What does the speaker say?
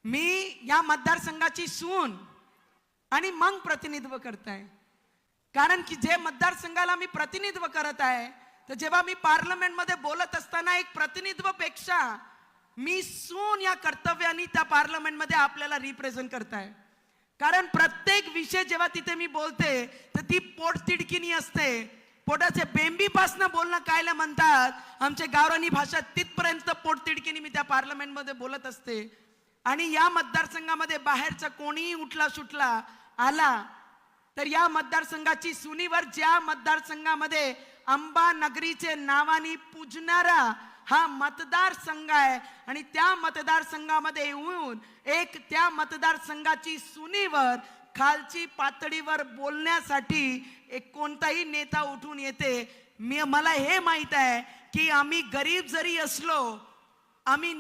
मी या मतदारसंघाची सून आणि मग प्रतिनिधित्व करताय, कारण की जे मतदारसंघाला मी प्रतिनिधित्व करत आहे, तर जेव्हा मी पार्लमेंट मध्ये बोलत असताना एक प्रतिनिधित्वपेक्षा मी सून या कर्तव्याने त्या पार्लमेंट मध्ये आपल्याला रिप्रेझेंट करताय. कारण प्रत्येक विषय जेव्हा तिथे मी बोलते तर ती पोटतिडकीनी असते. पोटाचे बेंबीपासनं बोलणं कायला म्हणतात आमच्या गावरानी भाषा, तिथपर्यंत पोटतिडकीनी मी त्या पार्लमेंट मध्ये बोलत असते. आणि या मतदारसंघामध्ये बाहेरचा कोणीही उठला सुटला आला तर या मतदारसंघाची सुनीवर, ज्या मतदारसंघामध्ये अंबा नगरीचे नावाने पूजणारा हा मतदारसंघ आहे, आणि त्या मतदारसंघामध्ये येऊन एक त्या मतदारसंघाची सुनीवर खालची पातळीवर बोलण्यासाठी एक कोणताही नेता उठून येते. मला हे माहित आहे की आम्ही गरीब जरी असलो, आम्ही